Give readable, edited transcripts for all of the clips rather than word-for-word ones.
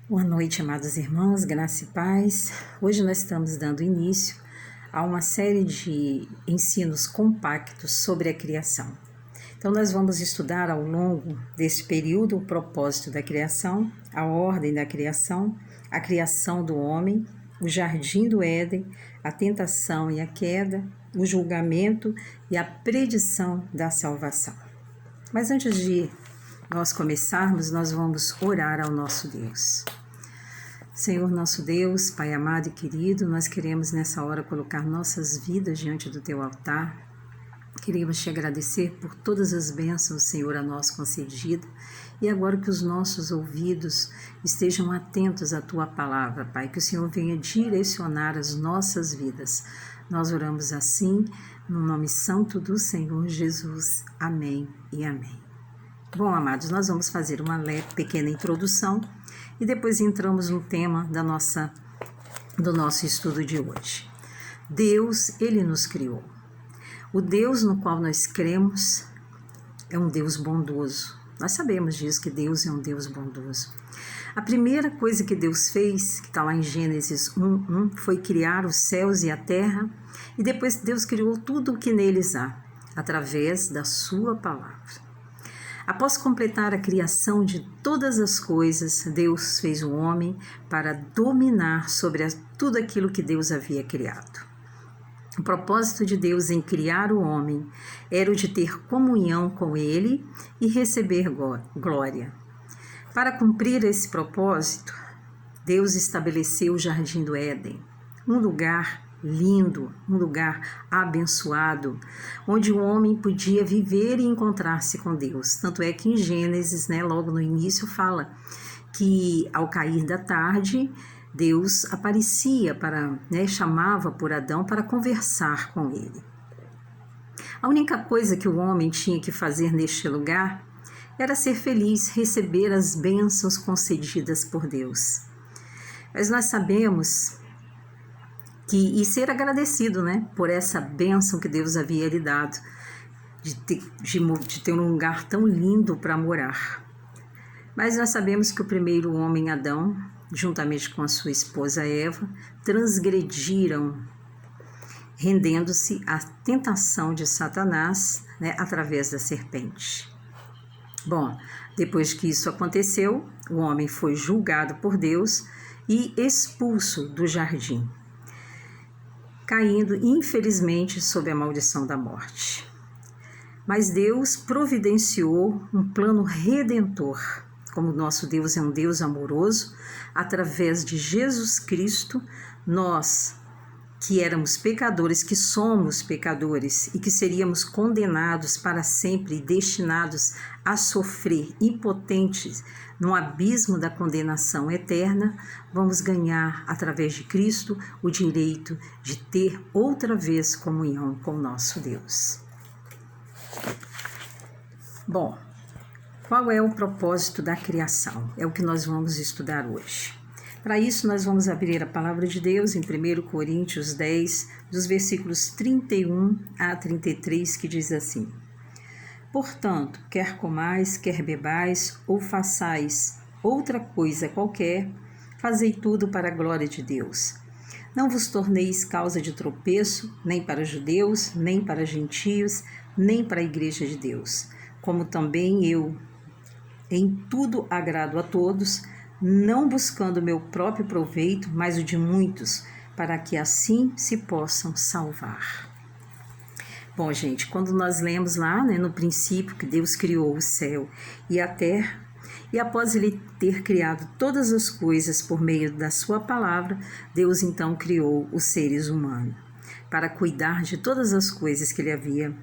Boa noite, amados irmãos, graça e paz. Hoje nós estamos dando início a uma série de ensinos compactos sobre a criação. Então nós vamos estudar ao longo deste período o propósito da criação, a ordem da criação, a criação do homem, o jardim do Éden, a tentação e a queda, o julgamento e a predição da salvação. Mas antes de nós começarmos, nós vamos orar ao nosso Deus. Senhor nosso Deus, Pai amado e querido, nós queremos nessa hora colocar nossas vidas diante do Teu altar. Queremos Te agradecer por todas as bênçãos, Senhor, a nós concedida. E agora que os nossos ouvidos estejam atentos à Tua palavra, Pai, que o Senhor venha direcionar as nossas vidas. Nós oramos assim, no nome santo do Senhor Jesus. Amém e amém. Bom, amados, nós vamos fazer uma pequena introdução e depois entramos no tema do nosso estudo de hoje. Deus, Ele nos criou. O Deus no qual nós cremos é um Deus bondoso. Nós sabemos disso, que Deus é um Deus bondoso. A primeira coisa que Deus fez, que está lá em Gênesis 1:1, foi criar os céus e a terra, e depois Deus criou tudo o que neles há, através da sua palavra. Após completar a criação de todas as coisas, Deus fez o homem para dominar sobre tudo aquilo que Deus havia criado. O propósito de Deus em criar o homem era o de ter comunhão com Ele e receber glória. Para cumprir esse propósito, Deus estabeleceu o Jardim do Éden, um lugar lindo, um lugar abençoado, onde o homem podia viver e encontrar-se com Deus. Tanto é que em Gênesis, logo no início, fala que ao cair da tarde, Deus aparecia chamava por Adão para conversar com ele. A única coisa que o homem tinha que fazer neste lugar era ser feliz, receber as bênçãos concedidas por Deus. Mas nós sabemos e ser agradecido, por essa bênção que Deus havia lhe dado, de ter um lugar tão lindo para morar. Mas nós sabemos que o primeiro homem, Adão, juntamente com a sua esposa Eva, transgrediram, rendendo-se à tentação de Satanás, através da serpente. Bom, depois que isso aconteceu, o homem foi julgado por Deus e expulso do jardim, caindo infelizmente sob a maldição da morte. Mas Deus providenciou um plano redentor. Como nosso Deus é um Deus amoroso, através de Jesus Cristo, nós que éramos pecadores, que somos pecadores e que seríamos condenados para sempre e destinados a sofrer impotentes no abismo da condenação eterna, vamos ganhar, através de Cristo, o direito de ter outra vez comunhão com o nosso Deus. Bom, qual é o propósito da criação? É o que nós vamos estudar hoje. Para isso, nós vamos abrir a palavra de Deus em 1 Coríntios 10, dos versículos 31 a 33, que diz assim: Portanto, quer comais, quer bebais, ou façais outra coisa qualquer, fazei tudo para a glória de Deus. Não vos torneis causa de tropeço, nem para judeus, nem para gentios, nem para a igreja de Deus. Como também eu, em tudo agrado a todos, não buscando o meu próprio proveito, mas o de muitos, para que assim se possam salvar. Bom, gente, quando nós lemos lá, no princípio, que Deus criou o céu e a terra, e após Ele ter criado todas as coisas por meio da sua palavra, Deus então criou os seres humanos, para cuidar de todas as coisas que Ele havia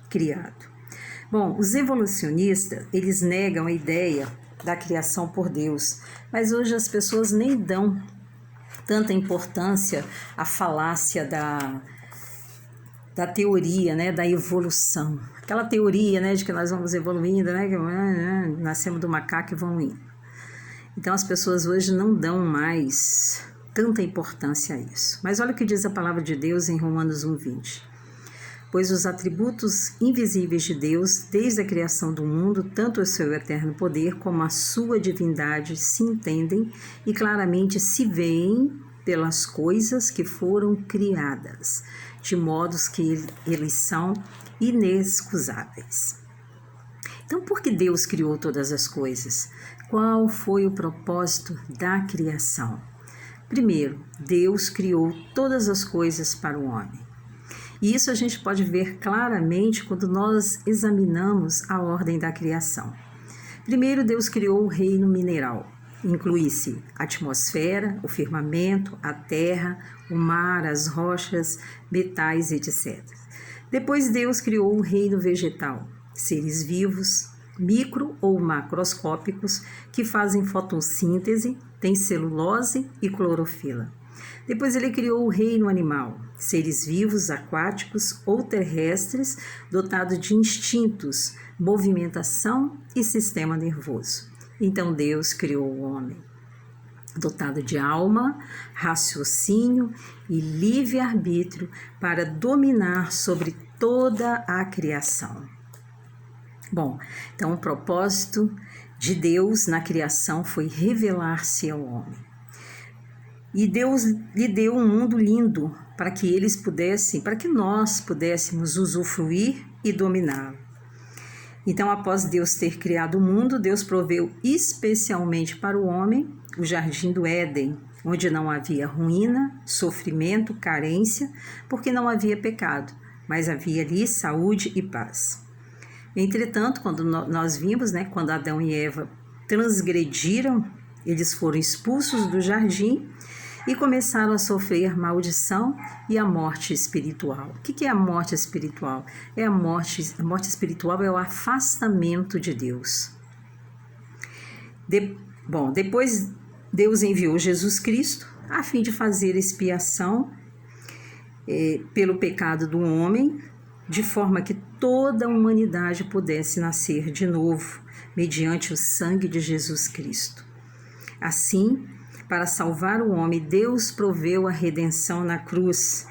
criado. Bom, os evolucionistas, eles negam a ideia da criação por Deus, mas hoje as pessoas nem dão tanta importância à falácia da teoria, da evolução. Aquela teoria, de que nós vamos evoluindo, que nascemos do macaco e vamos indo. Então as pessoas hoje não dão mais tanta importância a isso. Mas olha o que diz a palavra de Deus em Romanos 1:20. pois os atributos invisíveis de Deus, desde a criação do mundo, tanto o seu eterno poder como a sua divindade, se entendem e claramente se veem pelas coisas que foram criadas, de modos que eles são inexcusáveis. Então, por que Deus criou todas as coisas? Qual foi o propósito da criação? Primeiro, Deus criou todas as coisas para o homem. E isso a gente pode ver claramente quando nós examinamos a ordem da criação. Primeiro, Deus criou o reino mineral. Inclui-se a atmosfera, o firmamento, a terra, o mar, as rochas, metais, etc. Depois, Deus criou o reino vegetal, seres vivos, micro ou macroscópicos, que fazem fotossíntese, têm celulose e clorofila. Depois ele criou o reino animal, seres vivos, aquáticos ou terrestres, dotados de instintos, movimentação e sistema nervoso. Então Deus criou o homem, dotado de alma, raciocínio e livre-arbítrio para dominar sobre toda a criação. Bom, então o propósito de Deus na criação foi revelar-se ao homem. E Deus lhe deu um mundo lindo para que nós pudéssemos usufruir e dominá-lo. Então, após Deus ter criado o mundo, Deus proveu especialmente para o homem o jardim do Éden, onde não havia ruína, sofrimento, carência, porque não havia pecado, mas havia ali saúde e paz. Entretanto, quando nós vimos, quando Adão e Eva transgrediram, eles foram expulsos do jardim e começaram a sofrer maldição e a morte espiritual. O que é a morte espiritual? A morte espiritual é o afastamento de Deus. Depois Deus enviou Jesus Cristo a fim de fazer expiação pelo pecado do homem, de forma que toda a humanidade pudesse nascer de novo, mediante o sangue de Jesus Cristo. Assim, para salvar o homem, Deus proveu a redenção na cruz.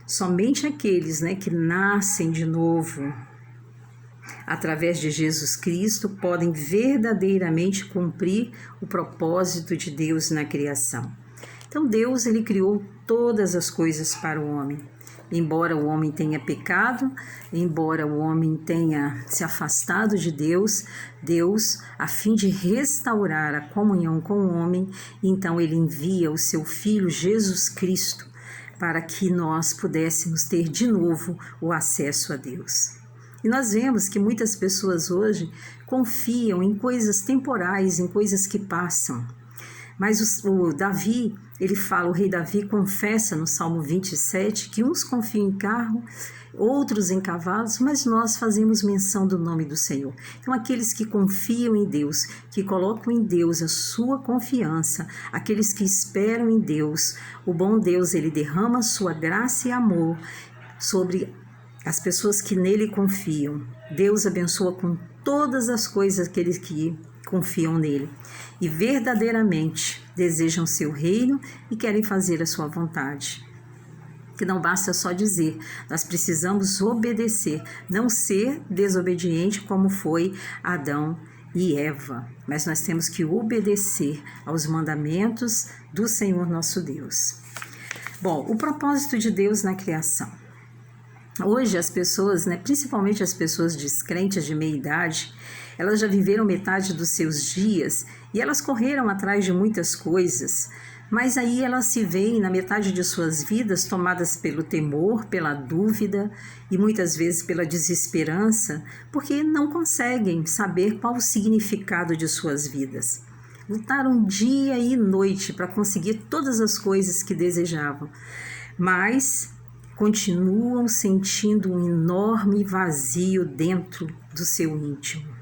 Somente aqueles que nascem de novo, através de Jesus Cristo, podem verdadeiramente cumprir o propósito de Deus na criação. Então, Deus ele criou todas as coisas para o homem. Embora o homem tenha pecado, embora o homem tenha se afastado de Deus, a fim de restaurar a comunhão com o homem, então ele envia o seu Filho Jesus Cristo para que nós pudéssemos ter de novo o acesso a Deus. E nós vemos que muitas pessoas hoje confiam em coisas temporais, em coisas que passam. Mas o rei Davi confessa no Salmo 27 que uns confiam em carro, outros em cavalos, mas nós fazemos menção do nome do Senhor. Então, aqueles que confiam em Deus, que colocam em Deus a sua confiança, aqueles que esperam em Deus, o bom Deus, ele derrama sua graça e amor sobre as pessoas que nele confiam. Deus abençoa com todas as coisas aqueles que confiam nele e verdadeiramente desejam seu reino e querem fazer a sua vontade. Que não basta só dizer, nós precisamos obedecer, não ser desobediente como foi Adão e Eva, mas nós temos que obedecer aos mandamentos do Senhor nosso Deus. Bom, o propósito de Deus na criação. Hoje as pessoas, principalmente as pessoas descrentes de meia idade, elas já viveram metade dos seus dias e elas correram atrás de muitas coisas, mas aí elas se veem na metade de suas vidas tomadas pelo temor, pela dúvida e muitas vezes pela desesperança, porque não conseguem saber qual o significado de suas vidas. Lutaram dia e noite para conseguir todas as coisas que desejavam, mas continuam sentindo um enorme vazio dentro do seu íntimo.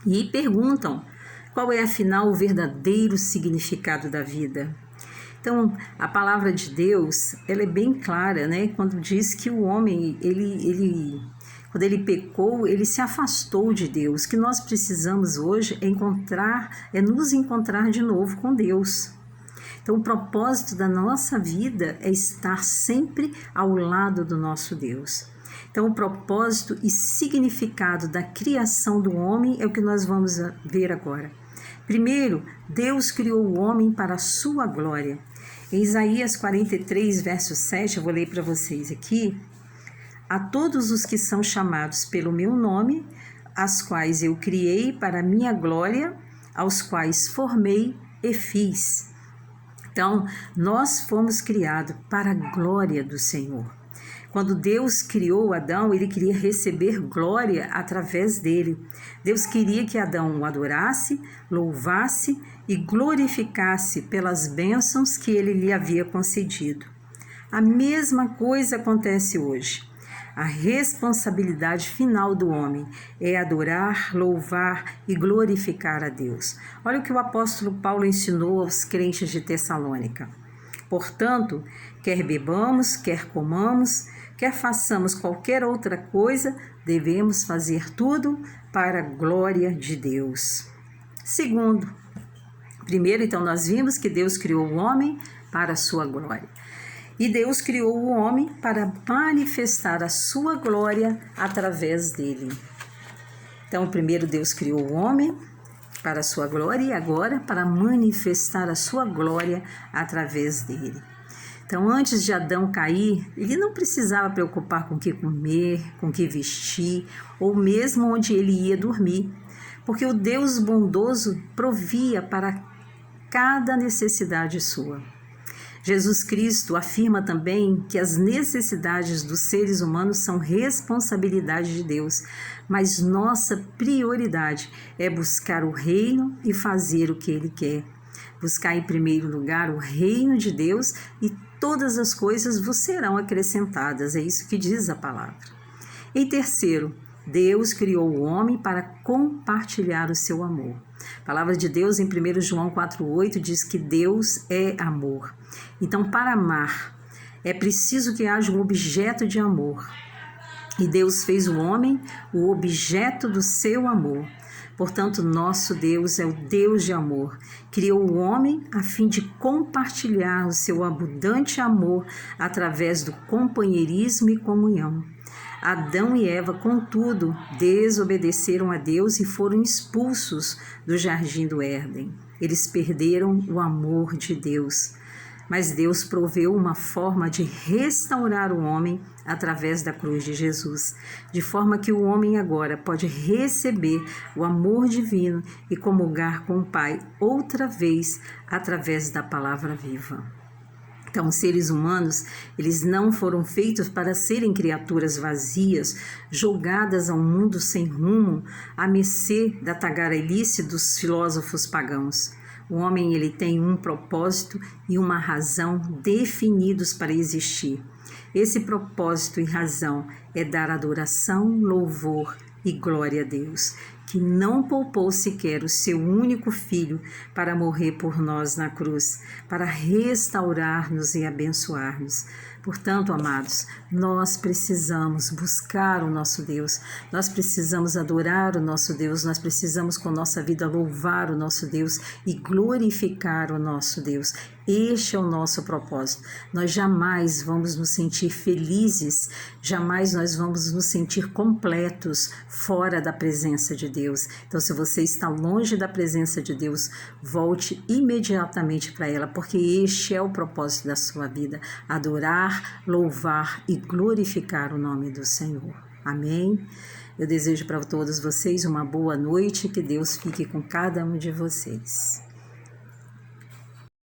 E perguntam qual é, afinal, o verdadeiro significado da vida. Então, a palavra de Deus, ela é bem clara, quando diz que o homem, quando ele pecou, ele se afastou de Deus. O que nós precisamos hoje é nos encontrar de novo com Deus. Então, o propósito da nossa vida é estar sempre ao lado do nosso Deus. Então, o propósito e significado da criação do homem é o que nós vamos ver agora. Primeiro, Deus criou o homem para a sua glória. Em Isaías 43, verso 7, eu vou ler para vocês aqui. A todos os que são chamados pelo meu nome, as quais eu criei para a minha glória, aos quais formei e fiz. Então, nós fomos criados para a glória do Senhor. Quando Deus criou Adão, ele queria receber glória através dele. Deus queria que Adão o adorasse, louvasse e glorificasse pelas bênçãos que ele lhe havia concedido. A mesma coisa acontece hoje. A responsabilidade final do homem é adorar, louvar e glorificar a Deus. Olha o que o apóstolo Paulo ensinou aos crentes de Tessalônica. Portanto, quer bebamos, quer comamos, quer façamos qualquer outra coisa, devemos fazer tudo para a glória de Deus. Segundo, primeiro, então, nós vimos que Deus criou o homem para a sua glória. E Deus criou o homem para manifestar a sua glória através dele. Então, primeiro Deus criou o homem para a sua glória e agora para manifestar a sua glória através dele. Então, antes de Adão cair, ele não precisava preocupar com o que comer, com o que vestir, ou mesmo onde ele ia dormir, porque o Deus bondoso provia para cada necessidade sua. Jesus Cristo afirma também que as necessidades dos seres humanos são responsabilidade de Deus, mas nossa prioridade é buscar o reino e fazer o que Ele quer. Buscar em primeiro lugar o reino de Deus e todas as coisas vos serão acrescentadas, é isso que diz a palavra. Em terceiro, Deus criou o homem para compartilhar o seu amor. A palavra de Deus em 1 João 4,8 diz que Deus é amor. Então, para amar, é preciso que haja um objeto de amor. E Deus fez o homem o objeto do seu amor. Portanto, nosso Deus é o Deus de amor. Criou o homem a fim de compartilhar o seu abundante amor através do companheirismo e comunhão. Adão e Eva, contudo, desobedeceram a Deus e foram expulsos do jardim do Éden. Eles perderam o amor de Deus. Mas Deus proveu uma forma de restaurar o homem através da cruz de Jesus, de forma que o homem agora pode receber o amor divino e comungar com o Pai outra vez através da palavra viva. Então, os seres humanos, eles não foram feitos para serem criaturas vazias, jogadas a um mundo sem rumo, à mercê da tagarelice dos filósofos pagãos. O homem, ele tem um propósito e uma razão definidos para existir. Esse propósito e razão é dar adoração, louvor e glória a Deus, que não poupou sequer o seu único filho para morrer por nós na cruz, para restaurar-nos e abençoar-nos. Portanto, amados, nós precisamos buscar o nosso Deus, nós precisamos adorar o nosso Deus, nós precisamos com nossa vida louvar o nosso Deus e glorificar o nosso Deus. Este é o nosso propósito. Nós jamais vamos nos sentir felizes, jamais nós vamos nos sentir completos fora da presença de Deus. Então, se você está longe da presença de Deus, volte imediatamente para ela, porque este é o propósito da sua vida: adorar, louvar e glorificar o nome do Senhor. Amém? Eu desejo para todos vocês uma boa noite, que Deus fique com cada um de vocês.